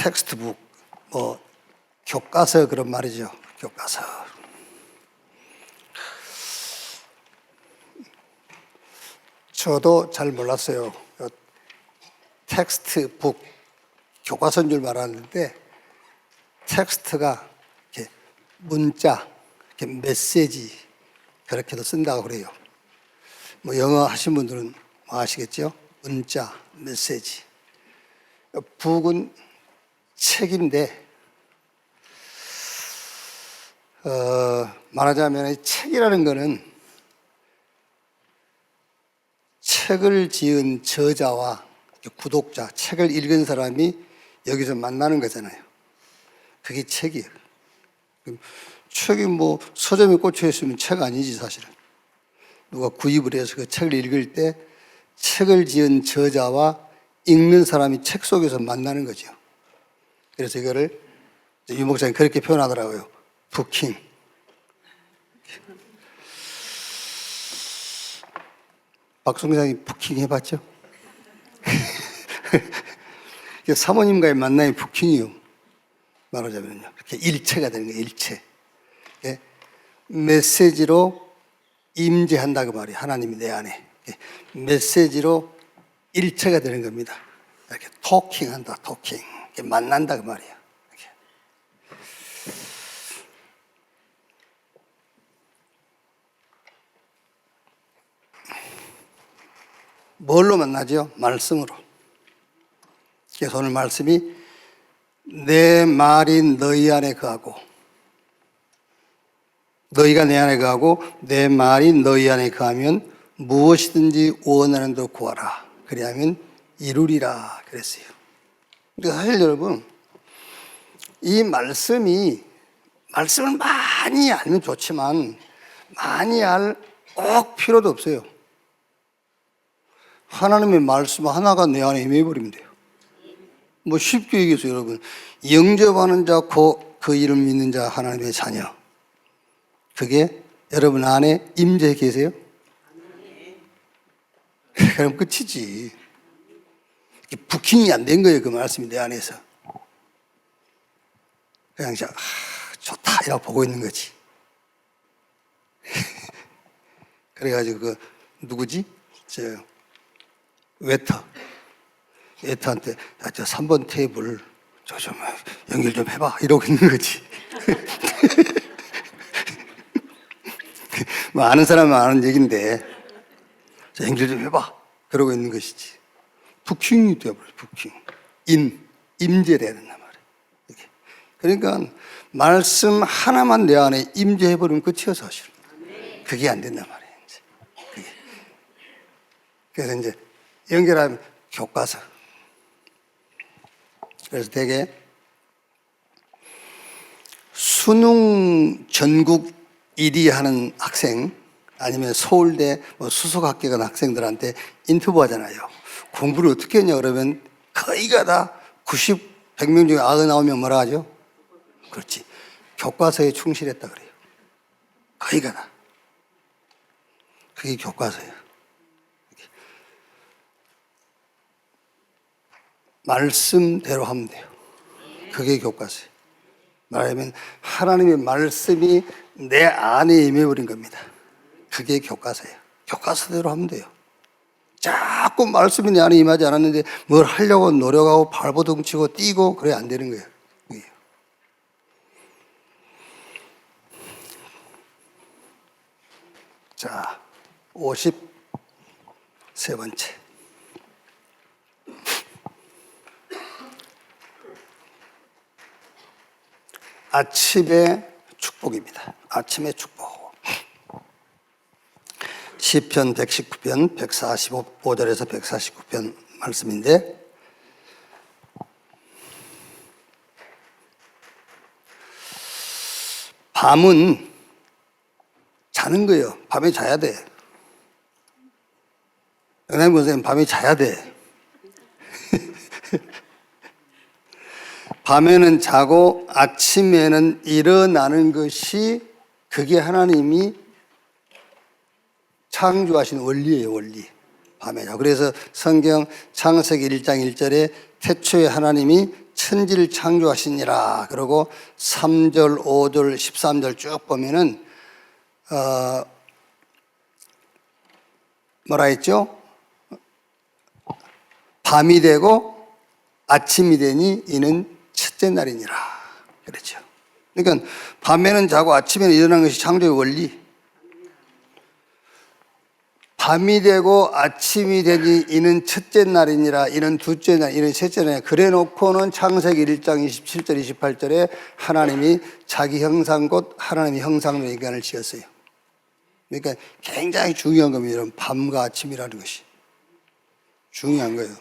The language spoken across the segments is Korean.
텍스트북, 교과서 그런 말이죠. 교과서. 저도 잘 몰랐어요. 텍스트북, 교과서인 줄 알았는데 텍스트가 이렇게 문자, 이렇게 메시지 그렇게도 쓴다고 그래요. 영어 하신 분들은 아시겠죠? 문자, 메시지. 북은 책인데 말하자면 책이라는 거는 책을 지은 저자와 구독자, 책을 읽은 사람이 여기서 만나는 거잖아요. 그게 책이에요. 책이 서점에 꽂혀 있으면 책 아니지, 사실은. 누가 구입을 해서 그 책을 읽을 때 책을 지은 저자와 읽는 사람이 책 속에서 만나는 거죠. 그래서 이거를 유 목사님 그렇게 표현하더라고요. 부킹. 박송장이 부킹 해봤죠? 사모님과의 만남이 부킹이요. 말하자면요. 이렇게 일체가 되는 거예요, 일체. 메시지로 임재한다 그 말이에요. 하나님이 내 안에. 메시지로 일체가 되는 겁니다. 이렇게 토킹한다, 토킹. 이렇게 만난다 그 말이에요. 이렇게. 뭘로 만나죠? 말씀으로. 그래서 오늘 말씀이 내 말이 너희 안에 거하고 너희가 내 안에 거하고 내 말이 너희 안에 거하면 무엇이든지 원하는 대로 구하라. 그리하면 이루리라 그랬어요. 그러니까 사실 여러분 이 말씀을 많이 알면 좋지만 많이 알 꼭 필요도 없어요. 하나님의 말씀 하나가 내 안에 임해버리면 돼요. 쉽게 얘기해서 여러분 영접하는 자 그 이름 믿는 자 하나님의 자녀 그게 여러분 안에 임재해 계세요? 그럼 끝이지. 부킹이 안 된 거예요. 그 말씀이 내 안에서. 그냥 좋다 이라고 보고 있는 거지. 그래가지고 누구지? 웨터한테 저 3번 테이블 좀 연결 좀 해봐 이러고 있는 거지. 아는 사람은 아는 얘기인데 연결 좀 해봐 그러고 있는 것이지. 부킹이 되어버려. 부킹. 임재돼야 된단 말이에요. 그러니까 말씀 하나만 내 안에 임재해버리면 끝이에요, 사실. 그게 안 된단 말이에요. 그게. 그래서 이제 연결하면 교과서. 그래서 되게 수능 전국 1위 하는 학생 아니면 서울대 수석학교 간 학생들한테 인터뷰 하잖아요. 공부를 어떻게 했냐 그러면 거의가 다 100명 중에 99명 뭐라 하죠? 그렇지. 교과서에 충실했다 그래요. 거의가 다. 그게 교과서예요. 말씀대로 하면 돼요. 그게 교과서예요. 말하자면 하나님의 말씀이 내 안에 임해버린 겁니다. 그게 교과서예요. 교과서대로 하면 돼요. 자꾸 말씀이 내 안에 임하지 않았는데 뭘 하려고 노력하고 발버둥 치고 뛰고 그래 안 되는 거예요. 자, 53번째. 아침의 축복입니다. 아침의 축복. 시편 119편 145절에서 149편 말씀인데 밤은 자는 거예요. 밤에 자야 돼. 영남이 선생님 밤에 자야 돼. 밤에는 자고 아침에는 일어나는 것이 그게 하나님이 창조하신 원리예요, 원리. 밤에 자고. 그래서 성경 창세기 1장 1절에 태초에 하나님이 천지를 창조하시니라. 그리고 3절, 5절, 13절 쭉 보면은 뭐라 했죠? 밤이 되고 아침이 되니 이는 첫째 날이니라. 그렇죠. 그러니까 밤에는 자고 아침에는 일어나는 것이 창조의 원리. 밤이 되고 아침이 되니 이는 첫째 날이니라. 이는 둘째 날, 이는 셋째 날. 그래 놓고는 창세기 1장 27절 28절에 하나님이 자기 형상 곧 하나님의 형상으로 인간을 지었어요. 그러니까 굉장히 중요한 겁니다. 이런 밤과 아침이라는 것이 중요한 거예요.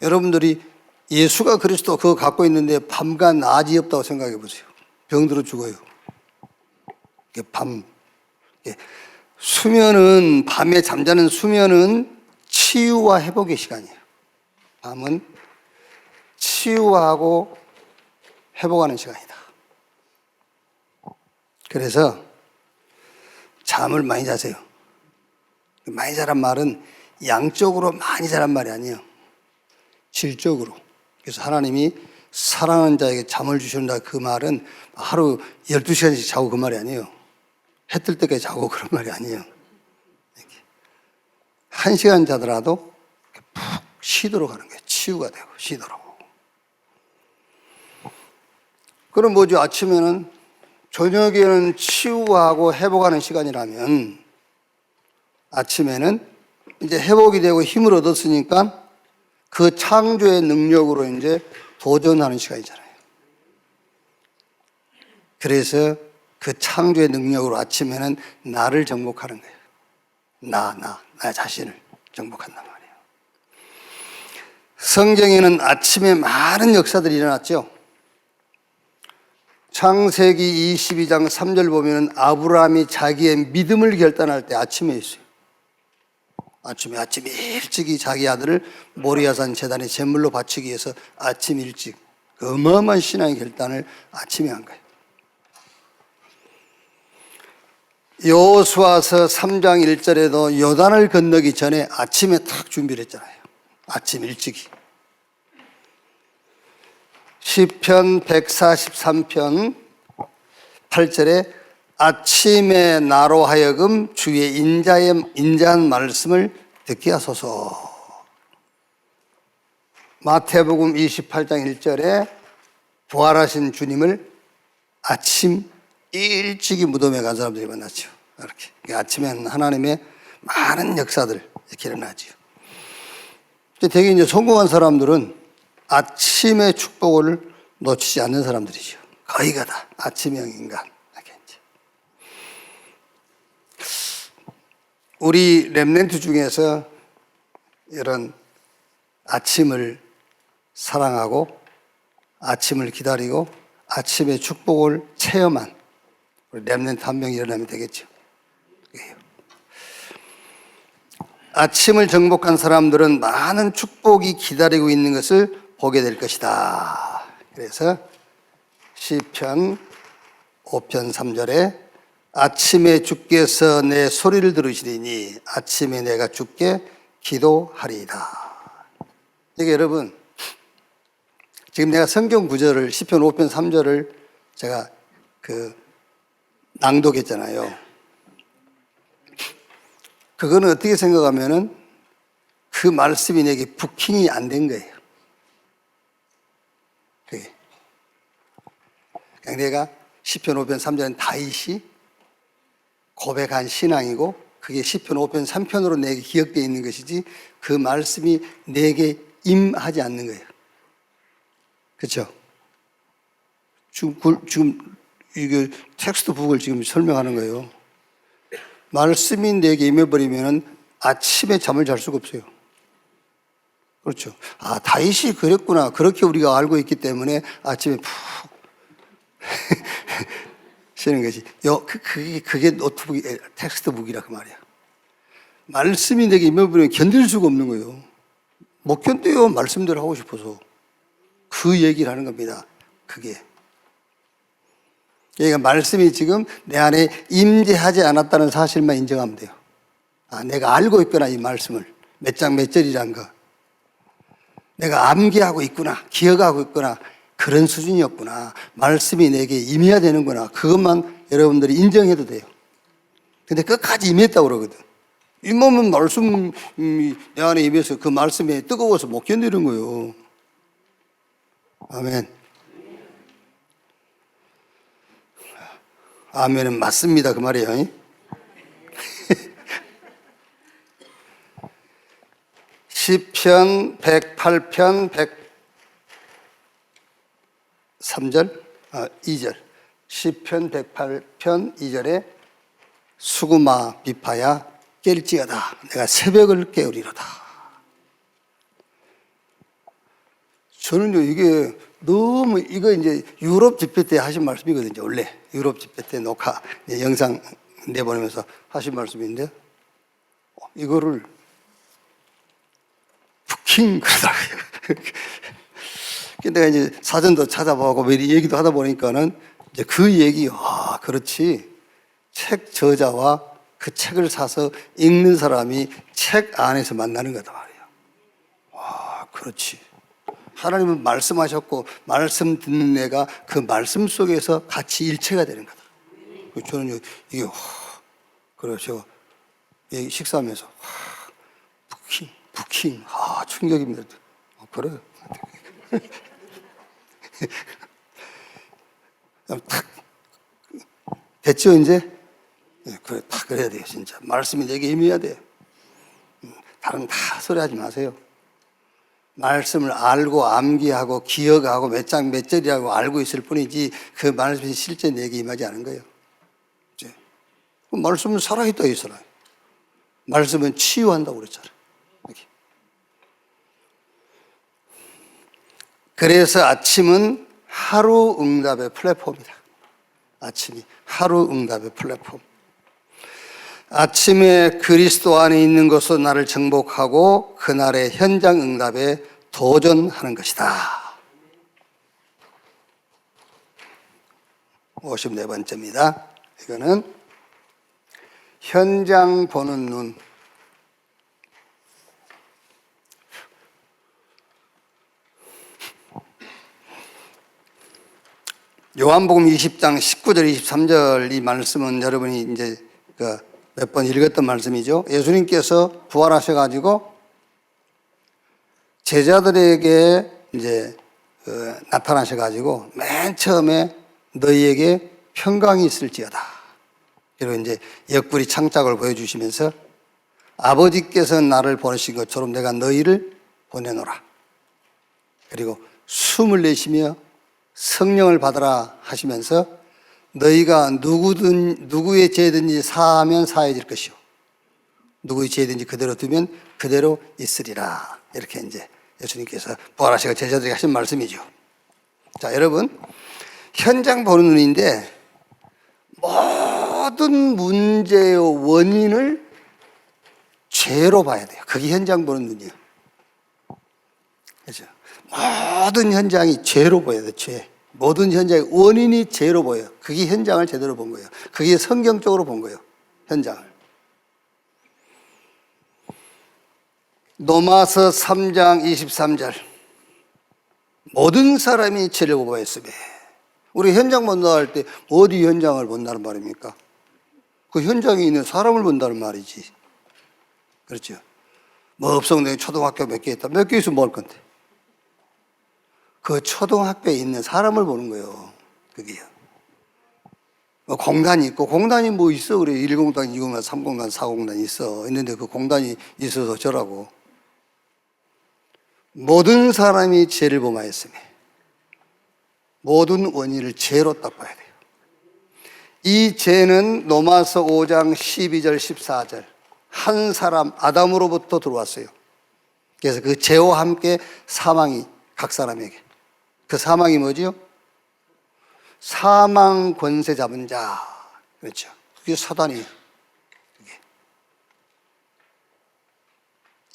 여러분들이 예수가 그리스도 그거 갖고 있는데 밤과 낮이 없다고 생각해 보세요. 병들어 죽어요. 밤. 수면은, 밤에 잠자는 수면은 치유와 회복의 시간이에요. 밤은 치유하고 회복하는 시간이다. 그래서 잠을 많이 자세요. 많이 자란 말은 양적으로 많이 자란 말이 아니에요. 질적으로. 그래서 하나님이 사랑하는 자에게 잠을 주신다 그 말은 하루 12시간씩 자고 그 말이 아니에요. 해 뜰 때까지 자고 그런 말이 아니에요. 1시간 자더라도 푹 쉬도록 하는 거예요. 치유가 되고 쉬도록. 그럼 뭐죠? 아침에는, 저녁에는 치유하고 회복하는 시간이라면 아침에는 이제 회복이 되고 힘을 얻었으니까 그 창조의 능력으로 이제 도전하는 시간이잖아요. 그래서 그 창조의 능력으로 아침에는 나를 정복하는 거예요. 나 자신을 정복한단 말이에요. 성경에는 아침에 많은 역사들이 일어났죠. 창세기 22장 3절 보면 아브라함이 자기의 믿음을 결단할 때 아침에 있어요. 아침에 일찍이 자기 아들을 모리아산 제단에 제물로 바치기 위해서 아침 일찍 그 어마어마한 신앙의 결단을 아침에 한 거예요. 여호수아서 3장 1절에도 요단을 건너기 전에 아침에 탁 준비를 했잖아요. 아침 일찍이. 시편 143편 8절에 아침에 나로 하여금 주의 인자한 말씀을 듣게 하소서. 마태복음 28장 1절에 부활하신 주님을 아침 일찍이 무덤에 간 사람들이 만났죠. 이렇게. 아침에는 하나님의 많은 역사들 이렇게 일어나죠. 되게 이제 성공한 사람들은 아침의 축복을 놓치지 않는 사람들이죠. 거의가 다 아침형 인간. 우리 렘넌트 중에서 이런 아침을 사랑하고 아침을 기다리고 아침의 축복을 체험한 우리 렘넌트 한 명이 일어나면 되겠죠. 아침을 정복한 사람들은 많은 축복이 기다리고 있는 것을 보게 될 것이다. 그래서 시편 5편 3절에 아침에 주께서 내 소리를 들으시리니 아침에 내가 주께 기도하리이다. 이게 여러분, 지금 내가 성경 구절을 시편 5편 3절을 제가 낭독했잖아요. 그거는 어떻게 생각하면은 그 말씀이 내게 부킹이 안 된 거예요. 그게. 그냥 내가 시편 5편 3절은 다윗이 고백한 신앙이고 그게 시편 5편 3편으로 내게 기억되어 있는 것이지 그 말씀이 내게 임하지 않는 거예요. 그렇죠? 지금 이게 텍스트북을 지금 설명하는 거예요. 말씀이 내게 임해버리면 아침에 잠을 잘 수가 없어요. 그렇죠. 아, 다윗이 그랬구나. 그렇게 우리가 알고 있기 때문에 아침에 푹 쉬는 것이. 그게 노트북이, 텍스트북이라 그 말이야. 말씀이 내게 임해버리면 견딜 수가 없는 거예요. 못 견뎌요. 말씀대로 하고 싶어서. 그 얘기를 하는 겁니다. 그게. 그러니까 말씀이 지금 내 안에 임재하지 않았다는 사실만 인정하면 돼요. 내가 알고 있구나, 이 말씀을. 몇 장 몇 절이란 거. 내가 암기하고 있구나, 기억하고 있구나. 그런 수준이었구나. 말씀이 내게 임해야 되는구나. 그것만 여러분들이 인정해도 돼요. 근데 끝까지 임했다고 그러거든. 임하면 말씀이 내 안에 임해서 그 말씀에 뜨거워서 못 견디는 거예요. 아멘. 아멘은 맞습니다. 그 말이에요. 시편 108편 103절, 2절. 시편 108편 2절에 수구마 비파야 깰지어다. 내가 새벽을 깨우리로다. 저는요, 이게 너무, 이거 이제 유럽 집회 때 하신 말씀이거든요. 원래 유럽 집회 때 녹화 영상 내보내면서 하신 말씀인데, 이거를 킹 그러더라고요. 내가 이제 사전도 찾아보고 미리 얘기도 하다 보니까는 이제 그 얘기, 그렇지. 책 저자와 그 책을 사서 읽는 사람이 책 안에서 만나는 거다 말이야. 그렇지. 하나님은 말씀하셨고 말씀 듣는 애가 그 말씀 속에서 같이 일체가 되는 거다. 저는 이게 그래요. 제가 식사하면서 부킹 충격입니다. 그래요. 탁 됐죠 이제? 그래, 다 그래야 돼요 진짜. 말씀이 내게 임해야 돼요. 다른 다 소리하지 마세요. 말씀을 알고 암기하고 기억하고 몇 장 몇 절이라고 알고 있을 뿐이지 그 말씀이 실제 내게 임하지 않은 거예요. 이제 그 말씀은 살아있다 했잖아요. 말씀은 치유한다고 그랬잖아요. 이렇게. 그래서 아침은 하루 응답의 플랫폼이다. 아침이 하루 응답의 플랫폼. 아침에 그리스도 안에 있는 것으로 나를 정복하고 그날의 현장 응답에 도전하는 것이다. 54번째입니다. 이거는 현장 보는 눈. 요한복음 20장 19절 23절 이 말씀은 여러분이 이제 몇 번 읽었던 말씀이죠. 예수님께서 부활하셔가지고 제자들에게 이제 나타나셔가지고 맨 처음에 너희에게 평강이 있을지어다. 그리고 이제 옆구리 창작을 보여주시면서 아버지께서 나를 보내신 것처럼 내가 너희를 보내노라. 그리고 숨을 내쉬며 성령을 받으라 하시면서 너희가 누구의 죄든지 사하면 사해질 것이요 누구의 죄든지 그대로 두면 그대로 있으리라. 이렇게 이제 예수님께서 부활하시고 제자들에게 하신 말씀이죠. 자, 여러분, 현장 보는 눈인데 모든 문제의 원인을 죄로 봐야 돼요. 그게 현장 보는 눈이에요. 그렇죠? 모든 현장이 죄로 보여야 돼요. 죄. 모든 현장의 원인이 죄로 보여요. 그게 현장을 제대로 본 거예요. 그게 성경적으로 본 거예요. 현장을. 로마서 3장 23절. 모든 사람이 죄를 범하였으며. 우리 현장 본다 할 때 어디 현장을 본다는 말입니까? 그 현장에 있는 사람을 본다는 말이지. 그렇죠? 뭐 업성동에 초등학교 몇 개 있다. 몇 개 있으면 뭐 할 건데? 그 초등학교에 있는 사람을 보는 거예요. 그게요. 뭐 공단이 있고, 공단이 뭐 있어. 그래. 1공단, 2공단, 3공단, 4공단 있어. 있는데 그 공단이 있어서 저라고. 모든 사람이 죄를 범하였으며 모든 원인을 죄로 딱 봐야 돼요. 이 죄는 로마서 5장 12절, 14절. 한 사람, 아담으로부터 들어왔어요. 그래서 그 죄와 함께 사망이 각 사람에게. 그 사망이 뭐지요? 사망 권세 잡은 자. 그렇죠. 그게 사단이에요.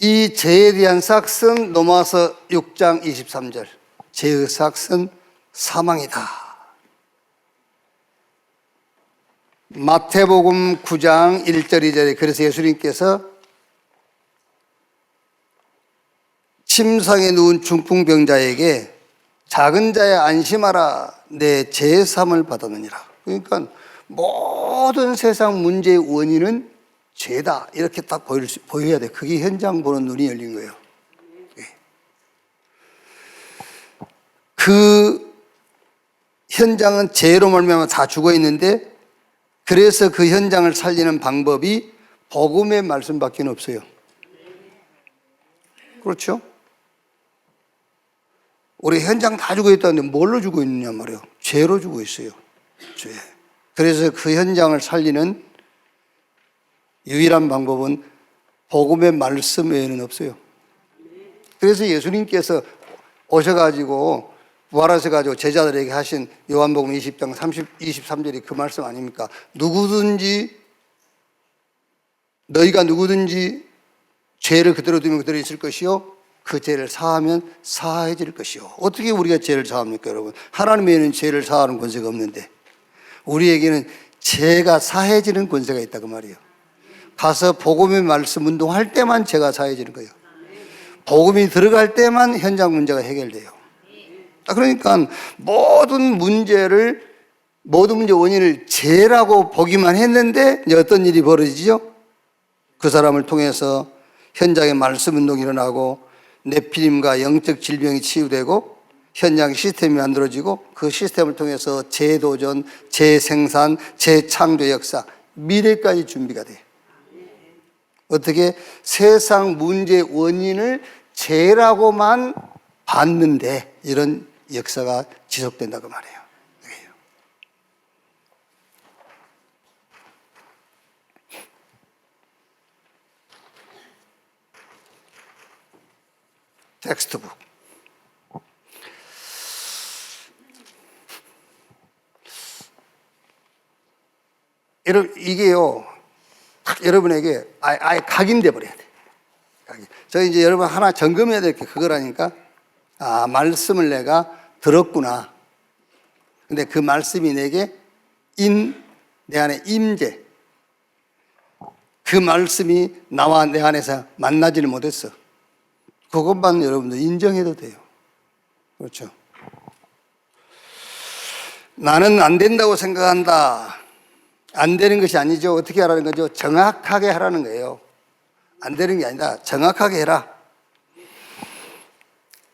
이 죄에 대한 삭은 로마서 6장 23절. 죄의 삭은 사망이다. 마태복음 9장 1절 2절에 그래서 예수님께서 침상에 누운 중풍병자에게 작은 자야 안심하라 내 죄사함을 받았느니라. 그러니까 모든 세상 문제의 원인은 죄다 이렇게 딱 보여야 돼. 그게 현장 보는 눈이 열린 거예요. 그 현장은 죄로 말미암아 다 죽어 있는데 그래서 그 현장을 살리는 방법이 복음의 말씀밖에 없어요. 그렇죠? 우리 현장 다 죽어 있다는데 뭘로 죽어 있느냐 말이에요. 죄로 죽어 있어요. 죄. 그래서 그 현장을 살리는 유일한 방법은 복음의 말씀 외에는 없어요. 그래서 예수님께서 오셔가지고 부활하셔가지고 제자들에게 하신 요한복음 20장 23절이 그 말씀 아닙니까? 너희가 누구든지 죄를 그대로 두면 그대로 있을 것이요 그 죄를 사하면 사해질 것이요. 어떻게 우리가 죄를 사합니까, 여러분? 하나님에는 죄를 사하는 권세가 없는데 우리에게는 죄가 사해지는 권세가 있다 그 말이에요. 가서 복음의 말씀 운동할 때만 죄가 사해지는 거예요. 복음이 들어갈 때만 현장 문제가 해결돼요. 그러니까 모든 문제 원인을 죄라고 보기만 했는데 이제 어떤 일이 벌어지죠? 그 사람을 통해서 현장에 말씀 운동이 일어나고 네피림과 영적 질병이 치유되고 현장 시스템이 만들어지고 그 시스템을 통해서 재도전, 재생산, 재창조 역사, 미래까지 준비가 돼요. 어떻게 세상 문제 원인을 죄라고만 봤는데 이런 역사가 지속된다고 말해요. 텍스트북. 이게요, 여러분에게 아예 각인돼 버려야 돼. 저 이제 여러분 하나 점검해야 될 게 그거라니까. 아, 말씀을 내가 들었구나. 근데 그 말씀이 내게 내 안에 임재. 그 말씀이 나와 내 안에서 만나지를 못했어. 그것만 여러분들 인정해도 돼요. 그렇죠? 나는 안 된다고 생각한다. 안 되는 것이 아니죠. 어떻게 하라는 거죠? 정확하게 하라는 거예요. 안 되는 게 아니라 정확하게 해라.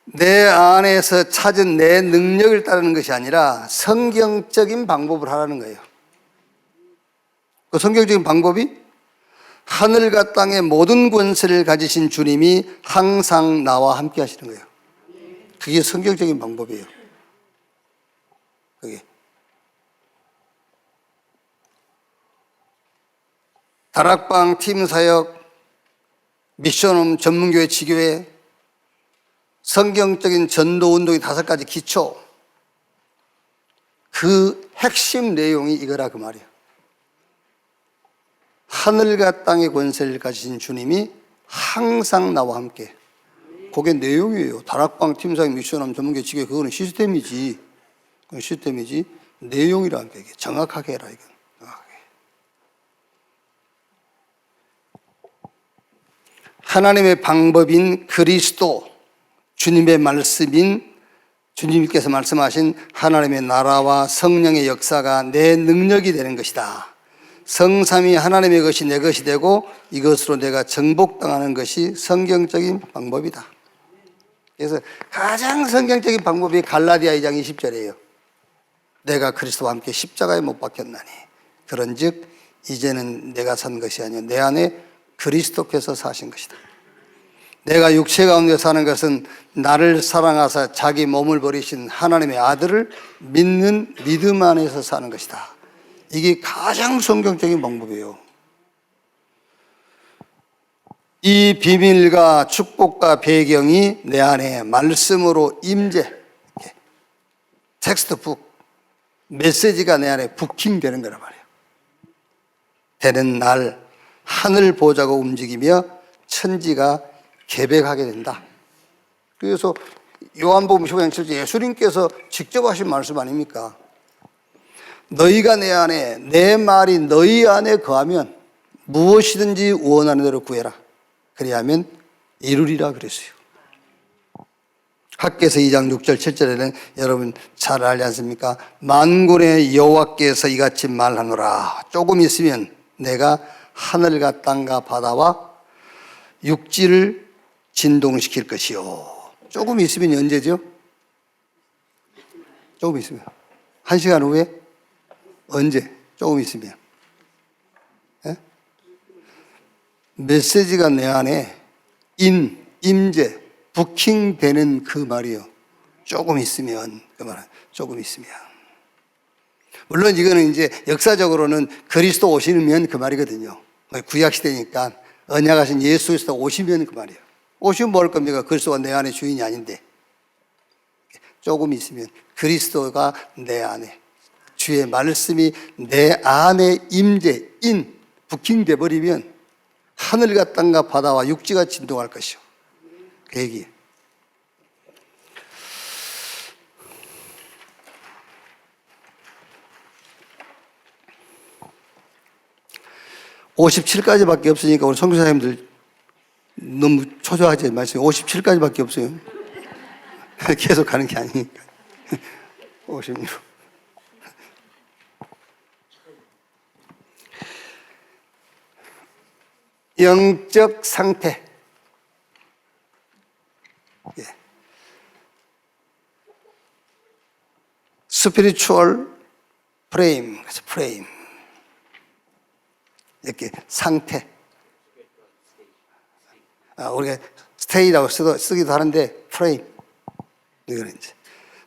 내 안에서 찾은 내 능력을 따르는 것이 아니라 성경적인 방법을 하라는 거예요. 그 성경적인 방법이 하늘과 땅의 모든 권세를 가지신 주님이 항상 나와 함께 하시는 거예요. 그게 성경적인 방법이에요. 그게. 다락방, 팀사역, 미션홈, 전문교회, 지교회, 성경적인 전도운동의 5가지 기초, 그 핵심 내용이 이거라 그 말이에요. 하늘과 땅의 권세를 가지신 주님이 항상 나와 함께. 그게 내용이에요. 다락방, 팀사역, 미션홈, 전문교회, 지교회, 그거는 시스템이지. 그건 시스템이지. 내용이라는 게 정확하게 해라 이건. 하나님의 방법인 그리스도, 주님의 말씀인 주님께서 말씀하신 하나님의 나라와 성령의 역사가 내 능력이 되는 것이다. 성삼위 하나님의 것이 내 것이 되고 이것으로 내가 정복당하는 것이 성경적인 방법이다. 그래서 가장 성경적인 방법이 갈라디아 2장 20절이에요. 내가 그리스도와 함께 십자가에 못 박혔나니 그런즉 이제는 내가 산 것이 아니요 내 안에 그리스도께서 사신 것이다. 내가 육체 가운데 사는 것은 나를 사랑하사 자기 몸을 버리신 하나님의 아들을 믿는 믿음 안에서 사는 것이다. 이게 가장 성경적인 방법이에요. 이 비밀과 축복과 배경이 내 안에 말씀으로 임재, 텍스트북, 메시지가 내 안에 부킹되는 거란 말이에요. 되는 날 하늘 보좌가 움직이며 천지가 개벽하게 된다. 그래서 요한복음 15장 7절 예수님께서 직접 하신 말씀 아닙니까? 너희가 내 안에, 내 말이 너희 안에 거하면 무엇이든지 원하는 대로 구해라. 그리하면 이루리라 그랬어요. 학개서 2장 6절 7절에는 여러분 잘 알지 않습니까? 만군의 여호와께서 이같이 말하노라. 조금 있으면 내가 하늘과 땅과 바다와 육지를 진동시킬 것이요. 조금 있으면 언제죠? 조금 있으면 1시간 후에? 언제? 조금 있으면. 예? 메시지가 내 안에 임재, 부킹되는 그 말이요. 조금 있으면, 그 말은 조금 있으면. 물론 이거는 이제 역사적으로는 그리스도 오시면 그 말이거든요. 구약시대니까 언약하신 예수께서 오시면 그 말이에요. 오시면 뭘 겁니까? 그리스도가 내 안에 주인이 아닌데. 조금 있으면 그리스도가 내 안에, 주의 말씀이 내 안에 임재, 부킹돼 버리면 하늘과 땅과 바다와 육지가 진동할 것이요. 그 얘기예요. (57까지밖에) 없으니까 우리 선교사님들 너무 초조하지 마세요. 57까지밖에 없어요. 계속 가는 게 아니니까. 56. 영적 상태. 예. 스피리추얼 프레임. 그래서 프레임. 이렇게 상태. 우리가 스테이라고 쓰기도 하는데 프레임. 이거는 이제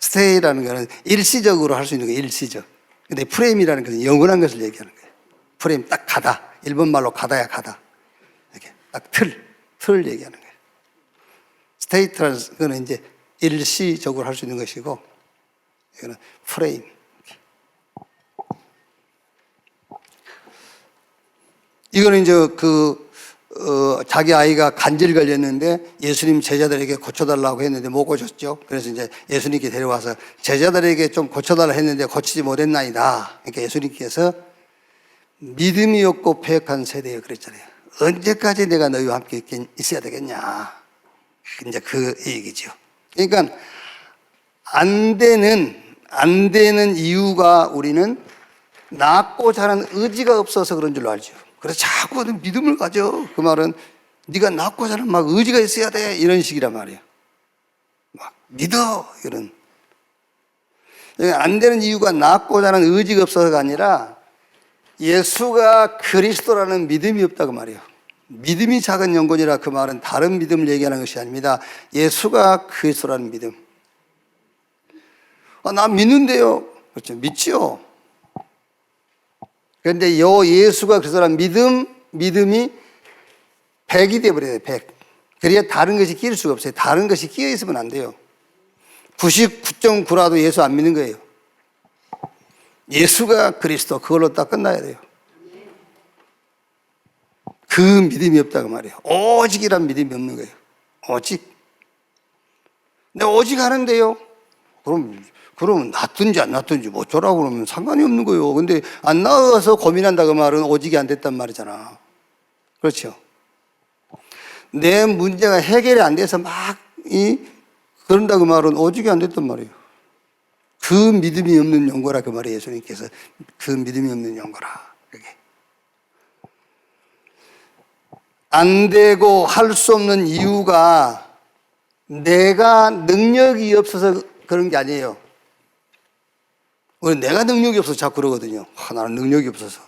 스테이라는 거는 일시적으로 할 수 있는 거예요. 일시적. 근데 프레임이라는 것은 영원한 것을 얘기하는 거예요. 프레임 딱 가다. 일본 말로 가다야 가다. 이렇게 딱 틀을 얘기하는 거예요. 스테이트라는 거는 이제 일시적으로 할 수 있는 것이고, 이거는 프레임. 이거는 이제 자기 아이가 간질 걸렸는데 예수님 제자들에게 고쳐달라고 했는데 못 고쳤죠. 그래서 이제 예수님께 데려와서 제자들에게 좀 고쳐달라 했는데 고치지 못했나이다. 그러니까 예수님께서 믿음이 없고 패역한 세대에 그랬잖아요. 언제까지 내가 너희와 함께 있어야 되겠냐. 이제 그 얘기죠. 그러니까 안 되는 이유가 우리는 낳고자 하는 의지가 없어서 그런 줄로 알죠. 그래서 자꾸 믿음을 가져. 그 말은 네가 낳고자 하는 막 의지가 있어야 돼. 이런 식이란 말이에요. 막 믿어. 이런. 안 되는 이유가 낳고자 하는 의지가 없어서가 아니라 예수가 그리스도라는 믿음이 없다고 말이에요. 믿음이 작은 영혼이라 그 말은 다른 믿음을 얘기하는 것이 아닙니다. 예수가 그리스도라는 믿음. 나 믿는데요. 그렇죠. 믿지요. 그런데 예수가 그리스도라는 믿음이 100이 되어버려요. 100. 그래야 다른 것이 끼일 수가 없어요. 다른 것이 끼어 있으면 안 돼요. 99.9라도 예수 안 믿는 거예요. 예수가 그리스도, 그걸로 딱 끝나야 돼요. 그 믿음이 없다고 말이에요. 오직이란 믿음이 없는 거예요. 오직. 근데 오직 하는데요. 그럼 낳든지 안 낳든지 뭐 어쩌라고 그러면 상관이 없는 거예요. 근데 안 낳아서 고민한다고 말은 오직이 안 됐단 말이잖아. 그렇죠. 내 문제가 해결이 안 돼서 그런다고 말은 오직이 안 됐단 말이에요. 그 믿음이 없는 영거라 그 말이에요. 예수님께서 그 믿음이 없는 영거라. 그게 안 되고 할 수 없는 이유가 내가 능력이 없어서 그런 게 아니에요. 내가 능력이 없어서 자꾸 그러거든요. 나는 능력이 없어서.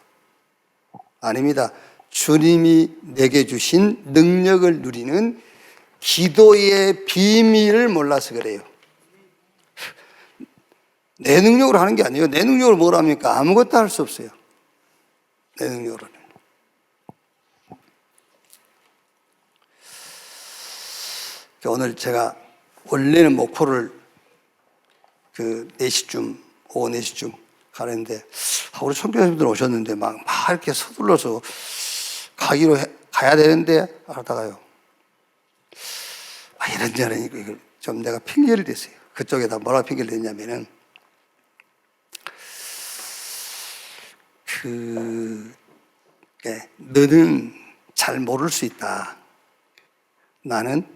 아닙니다. 주님이 내게 주신 능력을 누리는 기도의 비밀을 몰라서 그래요. 내 능력으로 하는 게 아니에요. 내 능력으로 뭘 합니까? 아무것도 할 수 없어요. 내 능력으로는. 오늘 제가 원래는 목포를 4시쯤, 오후 4시쯤 가는데, 우리 선교사님들 오셨는데 막 이렇게 서둘러서 가야 되는데, 하다가요. 이런저런, 좀 내가 핑계를 댔어요. 그쪽에다 뭐라 핑계를 댔냐면은, 너는 잘 모를 수 있다. 나는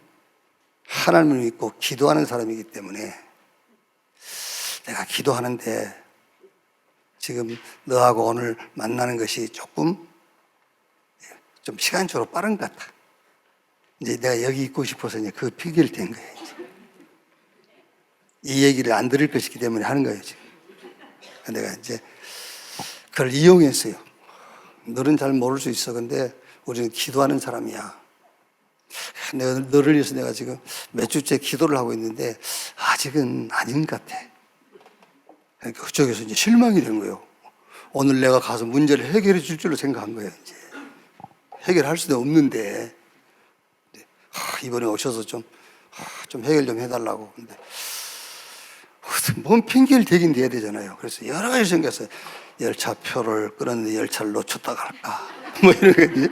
하나님을 믿고 기도하는 사람이기 때문에 내가 기도하는데 지금 너하고 오늘 만나는 것이 조금 좀 시간적으로 빠른 것 같아. 이제 내가 여기 있고 싶어서 이제 그 핑계를 댄 거예요. 이제. 이 얘기를 안 들을 것이기 때문에 하는 거예요, 지금. 내가 이제 그걸 이용했어요. 너는 잘 모를 수 있어. 근데 우리는 기도하는 사람이야. 내가 너를 위해서 내가 지금 몇 주째 기도를 하고 있는데 아직은 아닌 것 같아. 그러니까 그쪽에서 이제 실망이 된 거예요. 오늘 내가 가서 문제를 해결해 줄 줄로 생각한 거예요. 이제 해결할 수도 없는데 이번에 오셔서 좀 해결 좀 해달라고. 근데 뭔 핑계를 대긴 대야 되잖아요. 그래서 여러 가지 생각해서 열차표를 끊었는데 열차를 놓쳤다 갈까 뭐 이런 거지.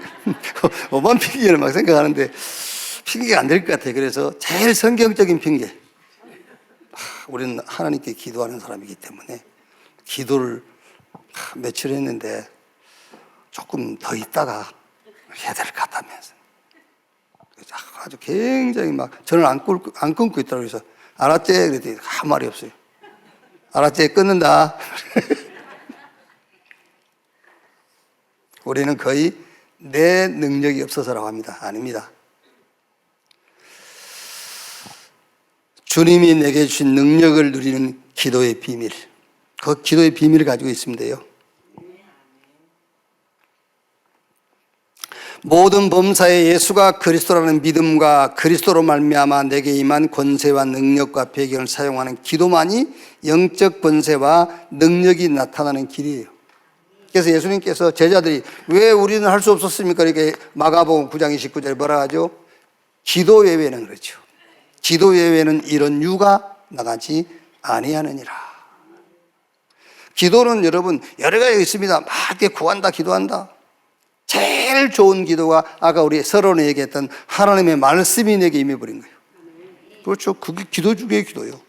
오만 핑계를 막 생각하는데 핑계가 안 될 것 같아요. 그래서 제일 성경적인 핑계. 우리는 하나님께 기도하는 사람이기 때문에 기도를 며칠 했는데 조금 더 있다가 해야 될 것 같다면서. 아주 굉장히 막 저는 안 끊고 있다고 해서 알았지? 그랬더니 한 말이 없어요. 알았지? 끊는다. 우리는 거의 내 능력이 없어서라고 합니다. 아닙니다. 주님이 내게 주신 능력을 누리는 기도의 비밀. 그 기도의 비밀을 가지고 있습니다요. 모든 범사에 예수가 그리스도라는 믿음과 그리스도로 말미암아 내게 임한 권세와 능력과 배경을 사용하는 기도만이 영적 권세와 능력이 나타나는 길이에요. 그래서 예수님께서 제자들이 왜 우리는 할 수 없었습니까? 이렇게 마가복음 9장 29절에 뭐라 하죠? 기도 외에는 그렇죠. 기도 외에는 이런 유가 나가지 아니하느니라. 기도는 여러분 여러 가지가 있습니다. 막 이렇게 구한다, 기도한다. 제일 좋은 기도가 아까 우리 서론에 얘기했던 하나님의 말씀이 내게 임해버린 거예요. 그렇죠. 그게 기도 중에 기도예요.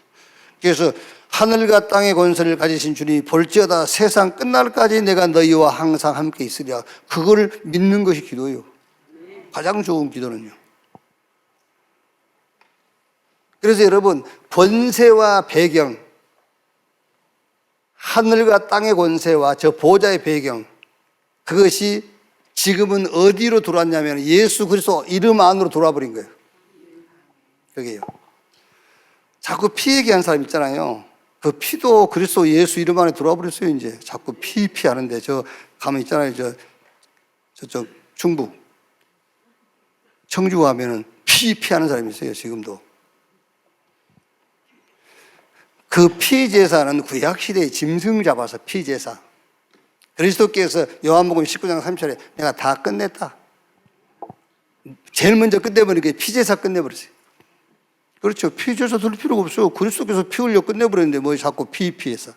그래서 하늘과 땅의 권세를 가지신 주님이 볼지어다 세상 끝날까지 내가 너희와 항상 함께 있으리라. 그걸 믿는 것이 기도예요. 가장 좋은 기도는요. 그래서 여러분 권세와 배경, 하늘과 땅의 권세와 저 보좌의 배경, 그것이 지금은 어디로 들어왔냐면 예수 그리스도 이름 안으로 들어와 버린 거예요. 그게요. 자꾸 피 얘기하는 사람 있잖아요. 그 피도 그리스도 예수 이름 안에 들어와 버렸어요. 이제 자꾸 피 하는데 저 가면 있잖아요. 저쪽 중부 청주 가면은 피 하는 사람이 있어요. 지금도. 그 피 제사는 구약 시대에 짐승 잡아서 피 제사. 그리스도께서 요한복음 19장 3절에 내가 다 끝냈다. 제일 먼저 끝내버리니까 피제사 끝내버렸어요. 그렇죠. 피제사 들 필요가 없어요. 그리스도께서 피 흘려 끝내버렸는데 뭐 자꾸 피해서.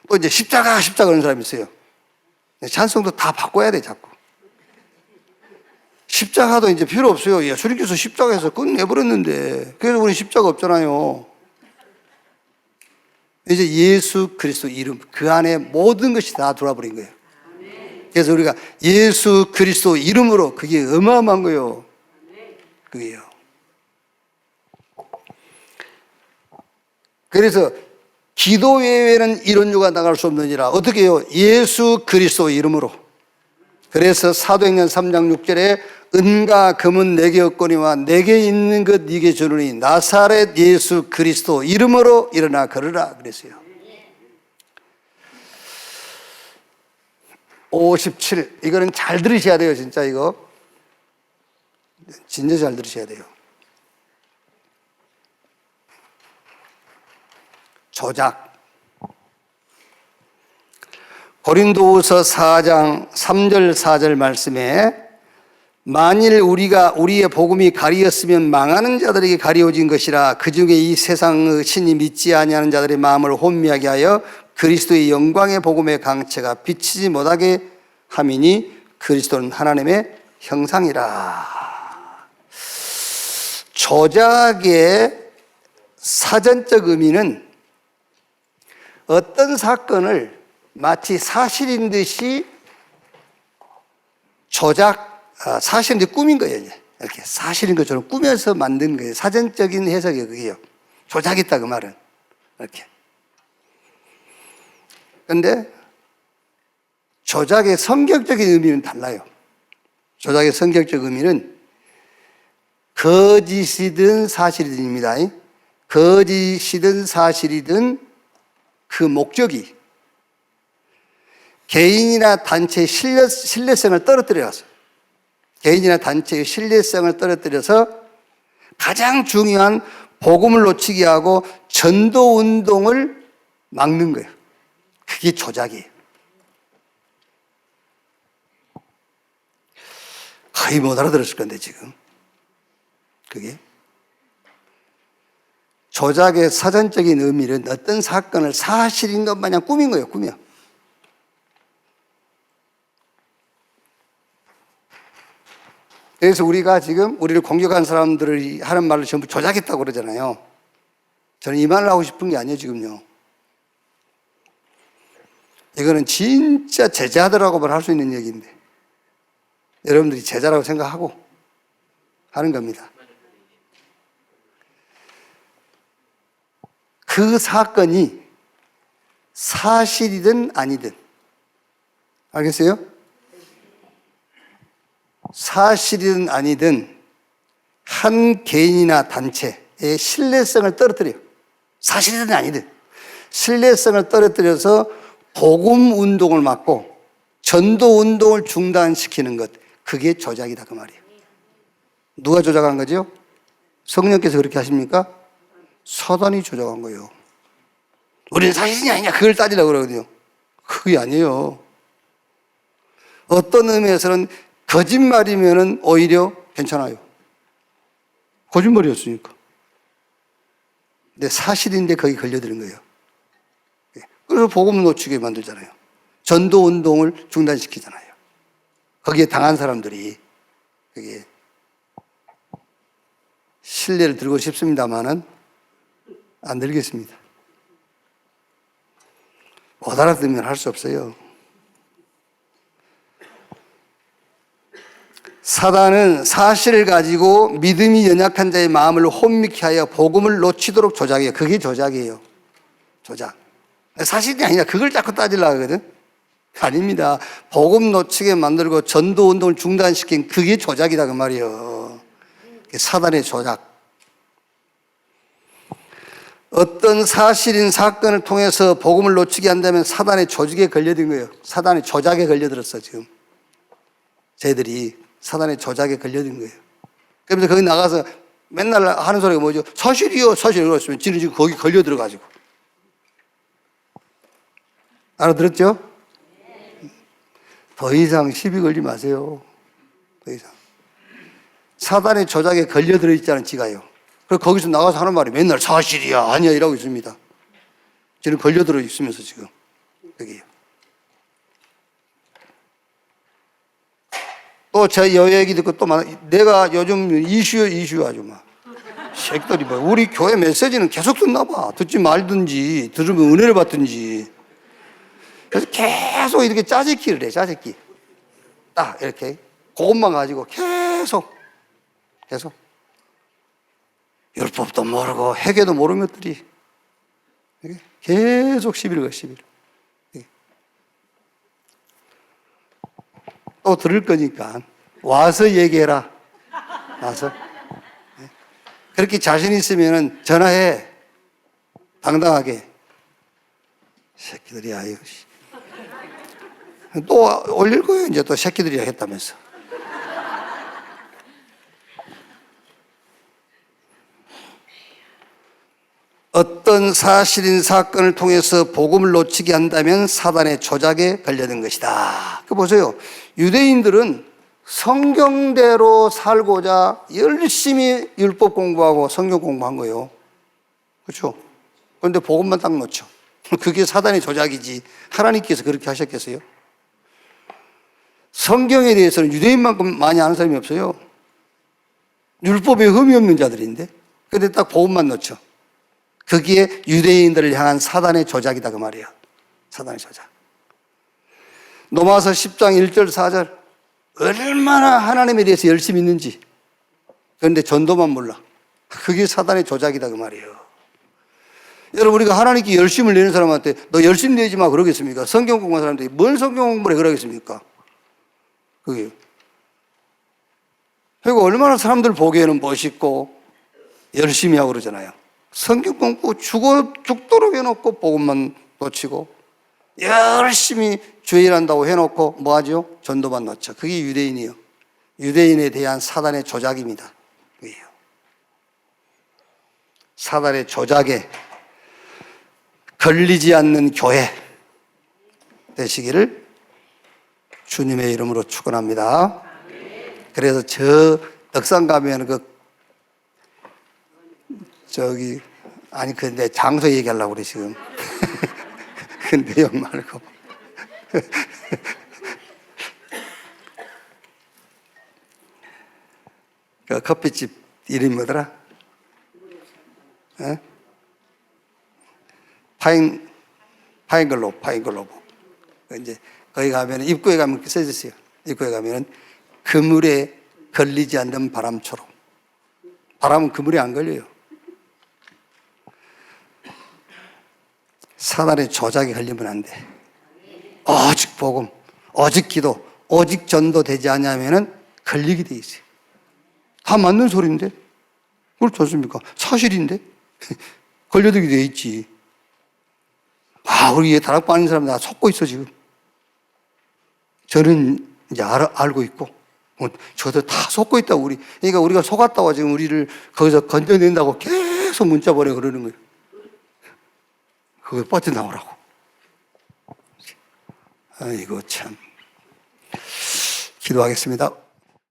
또 이제 십자가 하는 사람이 있어요. 찬송도 다 바꿔야 돼, 자꾸. 십자가도 이제 필요 없어요. 예수님께서 십자가에서 끝내버렸는데. 그래서 우리 십자가 없잖아요. 이제 예수 그리스도 이름, 그 안에 모든 것이 다 들어와버린 거예요. 그래서 우리가 예수 그리스도 이름으로, 그게 어마어마한 거예요. 그게요. 그래서 기도 외에는 이런 유가 나갈 수 없느니라. 어떻게 해요? 예수 그리스도 이름으로. 그래서 사도행전 3장 6절에 은과 금은 내게 없거니와 내게 있는 것 네게 주노니 나사렛 예수 그리스도 이름으로 일어나 걸으라 그랬어요. 57. 이거는 잘 들으셔야 돼요. 진짜 이거. 진짜 잘 들으셔야 돼요. 조작. 고린도후서 4장 3절 4절 말씀에 만일 우리의 복음이 가리었으면 망하는 자들에게 가리워진 것이라. 그 중에 이 세상의 신이 믿지 아니하는 자들의 마음을 혼미하게 하여 그리스도의 영광의 복음의 강체가 비치지 못하게 함이니 그리스도는 하나님의 형상이라. 조작의 사전적 의미는 어떤 사건을 마치 사실인 듯이 사실인 듯 꾸민 거예요. 이렇게 사실인 것처럼 꾸며서 만든 거예요. 사전적인 해석이 그게요. 조작했다 그 말은. 이렇게. 그런데 조작의 성격적인 의미는 달라요. 조작의 성격적 의미는 거짓이든 사실이든입니다. 거짓이든 사실이든 그 목적이 개인이나 단체의 신뢰성을 떨어뜨려서 개인이나 단체의 신뢰성을 떨어뜨려서 가장 중요한 복음을 놓치게 하고 전도 운동을 막는 거예요. 그게 조작이에요. 거의 못 알아들었을 건데 지금 그게 조작의 사전적인 의미는 어떤 사건을 사실인 것 마냥 꾸민 거예요. 꾸며. 그래서 우리가 지금 우리를 공격한 사람들이 하는 말을 전부 조작했다고 그러잖아요. 저는 이 말을 하고 싶은 게 아니에요 지금요. 이거는 진짜 제자들하고만 할 수 있는 얘기인데 여러분들이 제자라고 생각하고 하는 겁니다. 그 사건이 사실이든 아니든 알겠어요? 사실이든 아니든 한 개인이나 단체의 신뢰성을 떨어뜨려요. 사실이든 아니든 신뢰성을 떨어뜨려서 복음 운동을 막고 전도 운동을 중단시키는 것, 그게 조작이다 그 말이에요. 누가 조작한 거죠? 성령께서 그렇게 하십니까? 사단이 조작한 거예요. 우리는 사실이냐 아니냐 그걸 따지려고 그러거든요. 그게 아니에요. 어떤 의미에서는 거짓말이면 오히려 괜찮아요. 거짓말이었으니까. 근데 사실인데 거기 걸려드는 거예요. 그래서 복음을 놓치게 만들잖아요. 전도 운동을 중단시키잖아요. 거기에 당한 사람들이 그게 신뢰를 들고 싶습니다만은 안 들겠습니다. 못 알아들으면 할 수 없어요. 사단은 사실을 가지고 믿음이 연약한 자의 마음을 혼미케 하여 복음을 놓치도록 조작해요. 그게 조작이에요. 조작. 사실이 아니라 그걸 자꾸 따지려고 하거든. 아닙니다. 복음 놓치게 만들고 전도 운동을 중단시킨 그게 조작이다 그 말이에요. 사단의 조작. 어떤 사실인 사건을 통해서 복음을 놓치게 한다면 사단의 조직에 걸려든 거예요. 사단의 조작에 걸려들었어 지금. 쟤들이 사단의 조작에 걸려든 거예요. 그러면서 거기 나가서 맨날 하는 소리가 뭐죠? 사실이요, 사실이요. 그랬으면 지는 지금 거기 걸려들어가지고. 알아들었죠? 더 이상 시비 걸지 마세요. 더 이상. 사단의 조작에 걸려들어 있잖아요, 지가요. 그래서 거기서 나가서 하는 말이 맨날 사실이야, 아니야, 이러고 있습니다. 지금 걸려들어 있으면서 지금. 여기요. 또 제 여 얘기 듣고 또 내가 요즘 이슈 아주 막. 새끼들이 뭐, 우리 교회 메시지는 계속 듣나 봐. 듣지 말든지, 들으면 은혜를 받든지. 그래서 계속 이렇게 짜집기를 해, 짜집기. 딱, 이렇게. 그것만 가지고 계속. 율법도 모르고, 회개도 모르는 것들이. 계속 시비를 가, 시비를. 또 들을 거니까. 와서 얘기해라. 와서. 그렇게 자신 있으면 전화해. 당당하게. 새끼들이 아유. 또 올릴 거예요. 이제 또 새끼들이 했다면서. 어떤 사실인 사건을 통해서 복음을 놓치게 한다면 사단의 조작에 걸려든 것이다. 그 보세요. 유대인들은 성경대로 살고자 열심히 율법 공부하고 성경 공부한 거예요. 그렇죠? 그런데 복음만 딱 놓쳐. 그게 사단의 조작이지. 하나님께서 그렇게 하셨겠어요? 성경에 대해서는 유대인만큼 많이 아는 사람이 없어요. 율법에 흠이 없는 자들인데. 그런데 딱 복음만 놓쳐. 그게 유대인들을 향한 사단의 조작이다 그 말이에요. 사단의 조작. 로마서 10장 1절 4절 얼마나 하나님에 대해서 열심히 있는지. 그런데 전도만 몰라. 그게 사단의 조작이다 그 말이에요. 여러분, 우리가 하나님께 열심을 내는 사람한테 너 열심 내지 마 그러겠습니까? 성경 공부하는 사람들이 뭘 성경 공부를 해 그러겠습니까? 그게. 그리고 얼마나 사람들 보기에는 멋있고 열심히 하고 그러잖아요. 성경 공부 죽도록 해놓고 복음만 놓치고 열심히 주일한다고 해놓고 뭐 하죠? 전도만 놓쳐. 그게 유대인이요. 유대인에 대한 사단의 조작입니다. 그게요. 사단의 조작에 걸리지 않는 교회 되시기를 주님의 이름으로 축원합니다. 그래서 저 덕산 가면 내 장소 얘기하려고 그래 지금. 그 내용 말고. 그 커피집 이름이 뭐더라? 에? 파인글로브. 이제 거기 가면 입구에 가면 이렇게 써있어요. 입구에 가면은 그물에 걸리지 않는 바람처럼. 바람은 그물에 안 걸려요. 사단의 조작에 걸리면 안 돼. 오직 복음, 오직 기도, 오직 전도 되지 않으면은 걸리게 돼 있어요. 다 맞는 소리인데? 그렇지 않습니까? 사실인데? 걸려들게 돼 있지. 우리 다락방 아닌 사람 다 속고 있어, 지금. 저는 이제 알고 있고, 저도 다 속고 있다고, 우리. 그러니까 우리가 속았다고 지금 우리를 거기서 건져낸다고 계속 문자 보내 그러는 거예요. 그거 빠져나오라고. 아이고, 참. 기도하겠습니다.